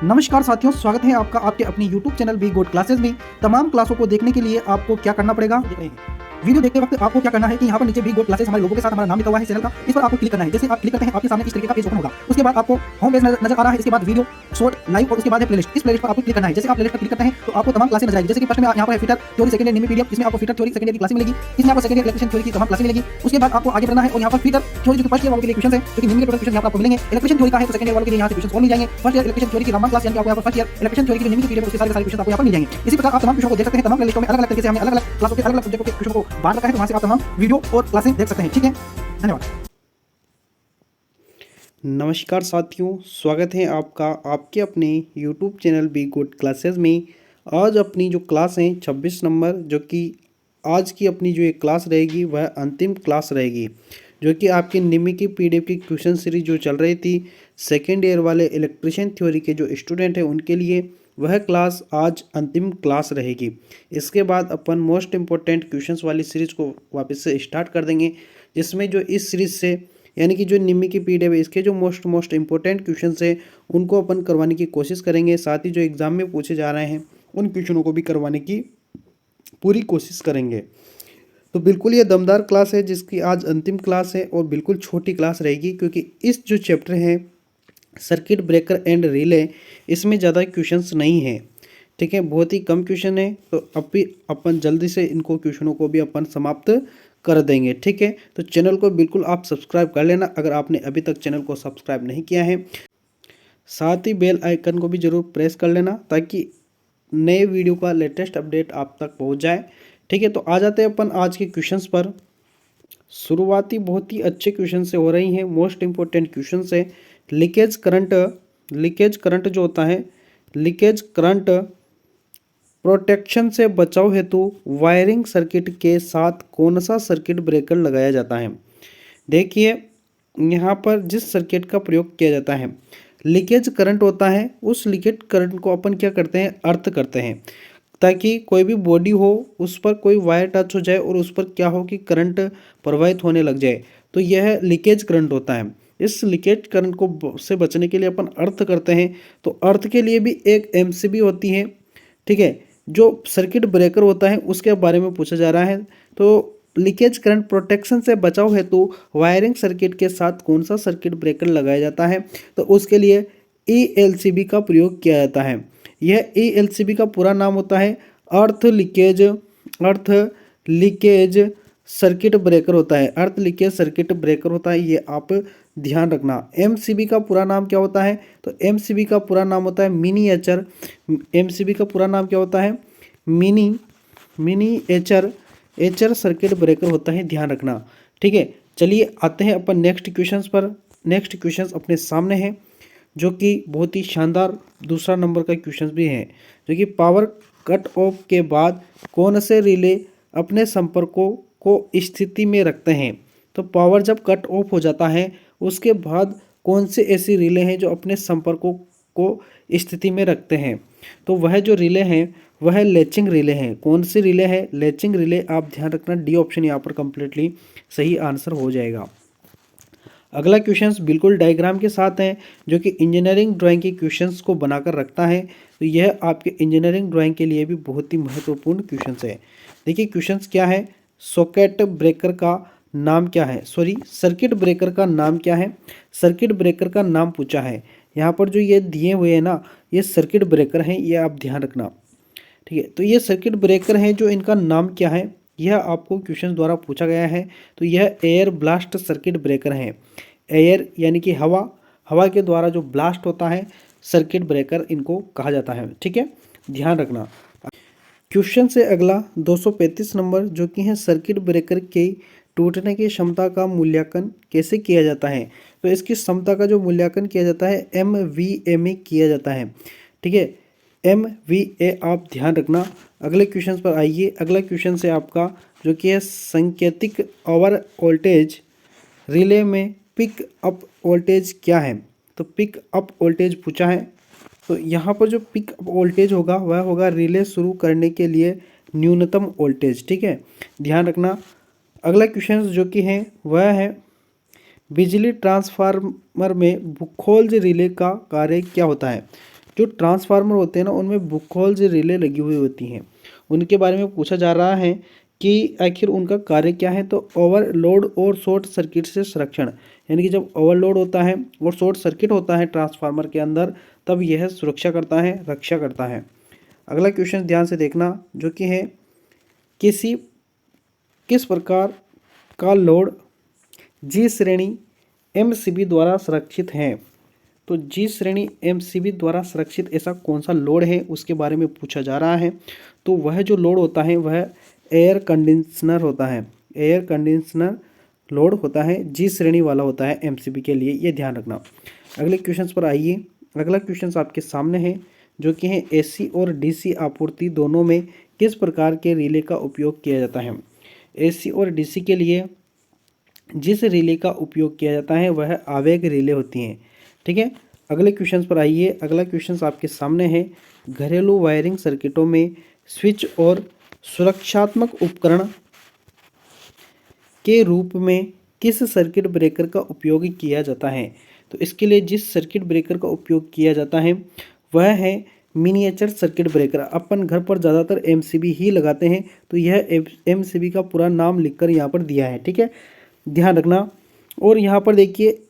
नमस्कार साथियों, स्वागत है आपका आपके अपनी YouTube channel we good classes में। तमाम क्लासों को देखने के लिए आपको क्या करना पड़ेगा, देख रहे हैं। वीडियो देखते वक्त आपको क्या करना है कि यहाँ पर नीचे वी गुड क्लासेस हमारे लोगों के साथ हमारा नाम लिखा हुआ है चैनल का, इस पर आपको क्लिक करना है। जैसे आप क्लिक करते हैं आपके सामने इस तरीके का पेज ओपन होगा। उसके बाद आपको होम पेज नजर आ रहा है, इसके बाद वीडियो शॉर्ट लाइव और उसके बाद है प्लेलिस्ट। इस प्लेलिस्ट पर आपको क्लिक करना है। जैसे आप प्लेलिस्ट पर क्लिक करते हैं तो आपको तमाम क्लासेस नजर आएगी। जैसे कि फर्स्ट में यहाँ पर फिटर थ्योरी सेकंड ईयर निमी पीडीएफ, इसमें आपको फिटर थ्योरी सेकंड ईयर की क्लास मिलेगी। इसमें आपको सेकंड ईयर इलेक्ट्रिशियन थ्योरी की तमाम क्लास मिलेगी। उसके बाद आपको आगे बढ़ना है और यहाँ पर फिटर थ्योरी जो कि फर्स्ट ईयर वालों के लिए क्वेश्चन है, जो कि निमी के टोटल क्वेश्चन यहाँ पर आपको मिलेंगे। इलेक्ट्रिशियन थ्योरी का है तो सेकंड ईयर वालों के लिए यहाँ से क्वेश्चन और मिल जाएंगे। फर्स्ट ईयर इलेक्ट्रिशियन थ्योरी की रामबाण क्लास यानी आपको यहाँ पर फर्स्ट ईयर इलेक्ट्रिशियन थ्योरी की निमी की पीडीएफ उसके सारे क्वेश्चन आपको यहाँ पर मिल जाएंगे। इसी प्रकार आप तमाम क्वेश्चन को देख सकते हैं। तमाम प्लेलिस्टों में अलग अलग तरीके से हमने अलग अलग क्लासों के अलग अलग सब्जेक्टों के क्वेश्चन को बांट रखा है, तो वहाँ से आप तमाम वीडियो और क्लासें देख सकते हैं। ठीक है, धन्यवाद। नमस्कार साथियों, स्वागत है आपका आपके अपने YouTube channel be good classes में। आज अपनी जो क्लास है 26 नंबर, जो कि आज की अपनी जो एक क्लास रहेगी वह अंतिम क्लास रहेगी, जो कि आपके निमी की PDF की क्वेश्चन सीरीज जो चल रही थी सेकेंड ईयर वाले इलेक्ट्रिशियन थ्योरी के जो स्टूडेंट हैं उनके लिए वह क्लास आज अंतिम क्लास रहेगी। इसके बाद अपन मोस्ट इम्पोर्टेंट क्वेश्चंस वाली सीरीज को वापस से स्टार्ट कर देंगे, जिसमें जो इस सीरीज से यानी कि जो निमी की PDF है इसके जो मोस्ट इम्पोर्टेंट क्वेश्चंस है उनको अपन करवाने की कोशिश करेंगे। साथ ही जो एग्ज़ाम में पूछे जा रहे हैं उन क्वेश्चनों को भी करवाने की पूरी कोशिश करेंगे। तो बिल्कुल ये दमदार क्लास है जिसकी आज अंतिम क्लास है और बिल्कुल छोटी क्लास रहेगी, क्योंकि इस जो चैप्टर है सर्किट ब्रेकर एंड रिले, इसमें ज़्यादा क्वेश्चंस नहीं है। ठीक है, बहुत ही कम क्वेश्चन है, तो अब भी अपन जल्दी से इनको क्वेश्चनों को भी अपन समाप्त कर देंगे। ठीक है, तो चैनल को बिल्कुल आप सब्सक्राइब कर लेना अगर आपने अभी तक चैनल को सब्सक्राइब नहीं किया है। साथ ही बेल आइकन को भी ज़रूर प्रेस कर लेना ताकि नए वीडियो का लेटेस्ट अपडेट आप तक पहुंच जाए। ठीक है, तो आ जाते हैं अपन आज के क्वेश्चंस पर। शुरुआती बहुत ही अच्छे क्वेश्चन से हो रही हैं, मोस्ट इम्पोर्टेंट क्वेश्चन है। लीकेज करंट जो होता है, लीकेज करंट प्रोटेक्शन से बचाव हेतु वायरिंग सर्किट के साथ कौन सा सर्किट ब्रेकर लगाया जाता है। देखिए यहाँ पर जिस सर्किट का प्रयोग किया जाता है, लीकेज करंट होता है, उस लीकेज करंट को अपन क्या करते हैं, अर्थ करते हैं, ताकि कोई भी बॉडी हो उस पर कोई वायर टच हो जाए और उस पर क्या हो कि करंट प्रवाहित होने लग जाए, तो यह लीकेज करंट होता है। इस लीकेज करंट को से बचने के लिए अपन अर्थ करते हैं। तो अर्थ के लिए भी एक MCB होती है। ठीक है, जो सर्किट ब्रेकर होता है उसके बारे में पूछा जा रहा है। तो लीकेज करंट प्रोटेक्शन से बचाव हेतु वायरिंग सर्किट के साथ कौन सा सर्किट ब्रेकर लगाया जाता है, तो उसके लिए ELCB का प्रयोग किया जाता है। यह ELCB का पूरा नाम होता है अर्थ लीकेज सर्किट ब्रेकर होता है। अर्थ लीकेज सर्किट ब्रेकर होता है, ये आप ध्यान रखना। MCB का पूरा नाम क्या होता है, तो MCB का पूरा नाम होता है मिनीएचर। MCB का पूरा नाम क्या होता है, मिनीएचर सर्किट ब्रेकर होता है, ध्यान रखना। ठीक है, चलिए आते हैं अपन नेक्स्ट क्वेश्चंस पर। नेक्स्ट क्वेश्चंस अपने सामने है, जो कि बहुत ही शानदार दूसरा नंबर का क्वेश्चन भी है, जो कि पावर कट ऑफ के बाद कौन से रिले अपने संपर्कों को स्थिति में रखते हैं। तो पावर जब कट ऑफ हो जाता है उसके बाद कौन से ऐसी रिले हैं जो अपने संपर्कों को स्थिति में रखते हैं, तो वह जो रिले हैं वह लैचिंग रिले हैं। कौन सी रिले है, लैचिंग रिले। आप ध्यान रखना, डी ऑप्शन यहाँ पर कंप्लीटली सही आंसर हो जाएगा। अगला क्वेश्चंस बिल्कुल डायग्राम के साथ है, जो कि इंजीनियरिंग ड्राइंग के क्वेश्चंस को बनाकर रखता है। तो यह आपके इंजीनियरिंग ड्राइंग के लिए भी बहुत ही महत्वपूर्ण क्वेश्चंस है। देखिए क्वेश्चंस क्या है, सॉकेट ब्रेकर का नाम क्या है, सर्किट ब्रेकर का नाम क्या है। सर्किट ब्रेकर का नाम पूछा है। यहाँ पर जो ये दिए हुए हैं ना, ये सर्किट ब्रेकर हैं, ये आप ध्यान रखना। ठीक है, तो ये सर्किट ब्रेकर हैं, जो इनका नाम क्या है यह आपको क्वेश्चन द्वारा पूछा गया है। तो यह एयर ब्लास्ट सर्किट ब्रेकर है। एयर यानी कि हवा के द्वारा जो ब्लास्ट होता है सर्किट ब्रेकर इनको कहा जाता है। ठीक है, ध्यान रखना। क्वेश्चन से अगला 235 नंबर, जो कि है सर्किट ब्रेकर के टूटने की क्षमता का मूल्यांकन कैसे किया जाता है। तो इसकी क्षमता का जो मूल्यांकन किया जाता है MVA में किया जाता है। ठीक है, MVA आप ध्यान रखना। अगले क्वेश्चन पर आइए। अगला क्वेश्चन है आपका, जो कि है संकेतिक ओवर वोल्टेज रिले में पिक अप वोल्टेज क्या है। तो पिक अप वोल्टेज पूछा है। तो यहाँ पर जो पिक अप वोल्टेज होगा वह होगा रिले शुरू करने के लिए न्यूनतम वोल्टेज। ठीक है, ध्यान रखना। अगला क्वेश्चन जो कि है वह है बिजली ट्रांसफार्मर में बुखोल्ज रिले का कार्य क्या होता है। जो ट्रांसफार्मर होते हैं ना उनमें बुकहोल्स रिले लगी हुई होती हैं, उनके बारे में पूछा जा रहा है कि आखिर उनका कार्य क्या है। तो ओवरलोड और शॉर्ट सर्किट से संरक्षण, यानी कि जब ओवरलोड होता है और शॉर्ट सर्किट होता है ट्रांसफार्मर के अंदर तब यह सुरक्षा करता है, रक्षा करता है। अगला क्वेश्चन ध्यान से देखना जो कि है किस प्रकार का लोड जी श्रेणी एमसीबी द्वारा संरक्षित है। तो जी श्रेणी एमसीबी द्वारा संरक्षित ऐसा कौन सा लोड है उसके बारे में पूछा जा रहा है। तो वह जो लोड होता है वह एयर कंडीशनर होता है, एयर कंडीशनर लोड होता है, जी श्रेणी वाला होता है एमसीबी के लिए, ये ध्यान रखना। अगले क्वेश्चन पर आइए। अगला क्वेश्चन आपके सामने है जो कि है एसी और डीसी आपूर्ति दोनों में किस प्रकार के रिले का उपयोग किया जाता है। एसी और डीसी के लिए जिस रिले का उपयोग किया जाता है वह आवेग रिले होती हैं, ठीक है। अगले क्वेश्चन पर आइए। अगला क्वेश्चन आपके सामने है घरेलू वायरिंग सर्किटों में स्विच और सुरक्षात्मक उपकरण के रूप में किस सर्किट ब्रेकर का उपयोग किया जाता है। तो इसके लिए जिस सर्किट ब्रेकर का उपयोग किया जाता है वह है मिनिएचर सर्किट ब्रेकर। अपन घर पर ज़्यादातर एमसीबी ही लगाते हैं, तो यह एमसीबी का पूरा नाम लिखकर यहाँ पर दिया है, ठीक है, ध्यान रखना। और यहाँ पर देखिए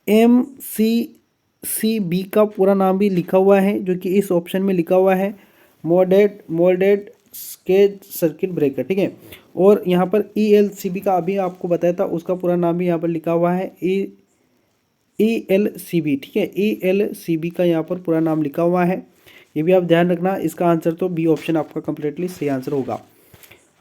एमसीसीबी का पूरा नाम भी लिखा हुआ है जो कि इस ऑप्शन में लिखा हुआ है मोल्डेड स्केज सर्किट ब्रेकर, ठीक है। और यहाँ पर ईएलसीबी का अभी आपको बताया था उसका पूरा नाम भी यहाँ पर लिखा हुआ है ईएलसीबी, ठीक है, ईएलसीबी का यहाँ पर पूरा नाम लिखा हुआ है, ये भी आप ध्यान रखना। इसका आंसर तो बी ऑप्शन आपका कंप्लीटली सही आंसर होगा।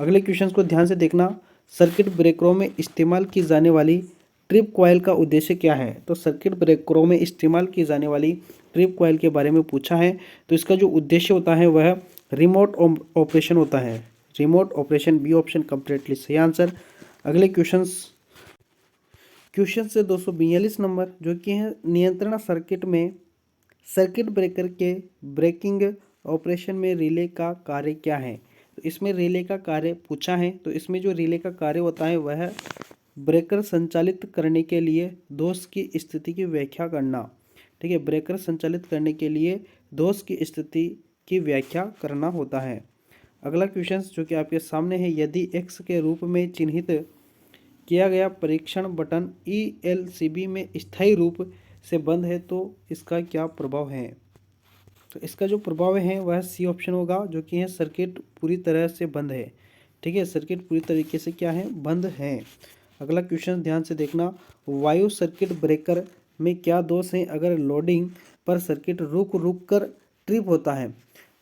अगले क्वेश्चन को ध्यान से देखना। सर्किट ब्रेकरों में इस्तेमाल की जाने वाली ट्रिप कॉइल का उद्देश्य क्या है। तो सर्किट ब्रेकरों में इस्तेमाल की जाने वाली ट्रिप कॉइल के बारे में पूछा है। तो इसका जो उद्देश्य होता है वह रिमोट ऑपरेशन होता है, remote operation, B option completely सही आंसर। अगले क्वेश्चन से 242 नंबर जो कि है नियंत्रण सर्किट में सर्किट ब्रेकर के ब्रेकिंग ऑपरेशन में रिले का कार्य क्या है। तो इसमें रिले का कार्य पूछा है। तो इसमें जो रिले का कार्य होता है वह ब्रेकर संचालित करने के लिए दोष की स्थिति की व्याख्या करना, ठीक है, ब्रेकर संचालित करने के लिए दोष की स्थिति की व्याख्या करना होता है। अगला क्वेश्चन जो कि आपके सामने है यदि एक्स के रूप में चिन्हित किया गया परीक्षण बटन ईएलसीबी में स्थायी रूप से बंद है तो इसका क्या प्रभाव है। तो इसका जो प्रभाव है वह सी ऑप्शन होगा जो कि है सर्किट पूरी तरह से बंद है, ठीक है, सर्किट पूरी तरीके से क्या है, बंद है। अगला क्वेश्चन ध्यान से देखना। वायु सर्किट ब्रेकर में क्या दोष है अगर लोडिंग पर सर्किट रुक कर ट्रिप होता है।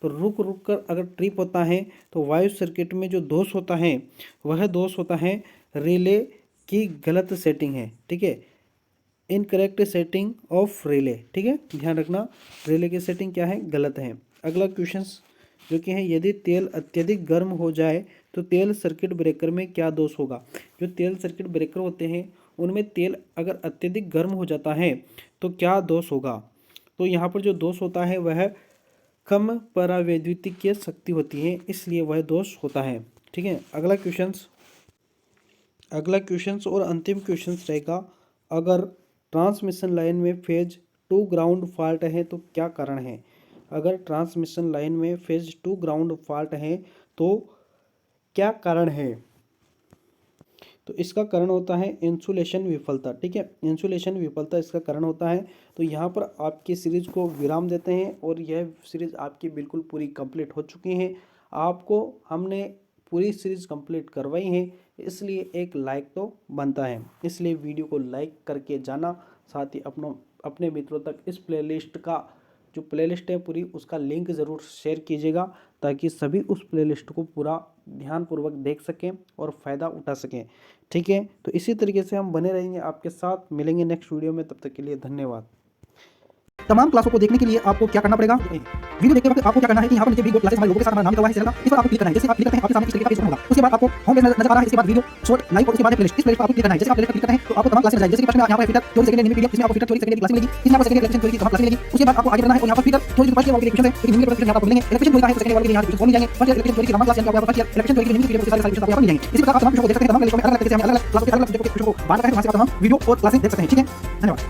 तो रुक कर अगर ट्रिप होता है तो वायु सर्किट में जो दोष होता है वह दोष होता है रिले की गलत सेटिंग है, ठीक है, इनकरेक्ट सेटिंग ऑफ रिले, ठीक है, ध्यान रखना रिले की सेटिंग क्या है, गलत है। अगला क्वेश्चन जो कि है यदि तेल अत्यधिक गर्म हो जाए तो तेल सर्किट ब्रेकर में क्या दोष होगा। जो तेल सर्किट ब्रेकर होते हैं उनमें तेल अगर अत्यधिक गर्म हो जाता है तो क्या दोष होगा। तो यहाँ पर जो दोष होता है वह कम परावैद्युतिकीय शक्ति होती है, इसलिए वह दोष होता है, ठीक है। अगला क्वेश्चन और अंतिम क्वेश्चन रहेगा अगर ट्रांसमिशन लाइन में फेज 2 ग्राउंड फॉल्ट है तो क्या कारण है। अगर ट्रांसमिशन लाइन में फेज 2 ग्राउंड फॉल्ट है तो क्या कारण है। तो इसका कारण होता है इंसुलेशन विफलता, ठीक है, इंसुलेशन विफलता इसका कारण होता है। तो यहाँ पर आपकी सीरीज को विराम देते हैं और यह सीरीज आपकी बिल्कुल पूरी कंप्लीट हो चुकी है। आपको हमने पूरी सीरीज कंप्लीट करवाई है, इसलिए एक लाइक तो बनता है, इसलिए वीडियो को लाइक करके जाना, साथ ही अपने मित्रों तक इस प्लेलिस्ट का जो प्लेलिस्ट है पूरी उसका लिंक ज़रूर शेयर कीजिएगा ताकि सभी उस प्लेलिस्ट को पूरा ध्यानपूर्वक देख सकें और फ़ायदा उठा सकें, ठीक है। तो इसी तरीके से हम बने रहेंगे आपके साथ, मिलेंगे नेक्स्ट वीडियो में, तब तक के लिए धन्यवाद। तमाम क्लासों को देखने के लिए आपको क्या करना पड़ेगा, वीडियो देखते वक्त आपको क्या करना है कि यहाँ पर नीचे भी गोल्ड क्लासेस हमारे लोगों के साथ हमारा नाम लिखा हुआ है चैनल का, इस पर आपको क्लिक करना है। जैसे आप क्लिक करते हैं आपके सामने इस तरीके का पेज ओपन होगा, उसके बाद आपको होम पेज नजर आ रहा है, इसके बाद वीडियो शॉर्ट लाइव और उसके बाद प्लेलिस्ट, इस प्लेलिस्ट पर आपको क्लिक करना है। जैसे आप प्लेलिस्ट पर क्लिक करते हैं तो आपको तमाम क्लासेस मिलेंगी। जैसे कि फर्स्ट में यहाँ पर फिटर 24 सेकंड मिनी पीडीएफ, इसमें आपको फिटर 24 सेकंड की क्लास मिलेगी, इसमें आपको सेकंड इलेक्ट्रिशियन थ्योरी की तमाम क्लासेस मिलेगी। उसके बाद आपको आगे बढ़ना है और यहाँ पर फिटर थ्योरी के पास वाले क्वेश्चन है लेकिन निम्न क्वेश्चन यहाँ पर मिलेंगे। इलेक्ट्रिशियन थ्योरी का है तो सेकंड वाले के यहाँ क्वेश्चन मिल जाएंगे। फर्स्ट इलेक्ट्रिशियन थ्योरी की तमाम क्लास यहाँ पर फर्स्ट इलेक्ट्रिशियन थ्योरी के निम्न पीडीएफ के सारे क्वेश्चन यहाँ पर मिल जाएंगे। इसी प्रकार आप तमाम क्वेश्चन को देख सकते हैं, तमाम क्लास में अलग-अलग तरीके से हम अलग-अलग क्लास के अलग-अलग सब्जेक्ट को बांट कर हम यहाँ पर तमाम वीडियो और क्लासेस देख सकते हैं, ठीक है, धन्यवाद।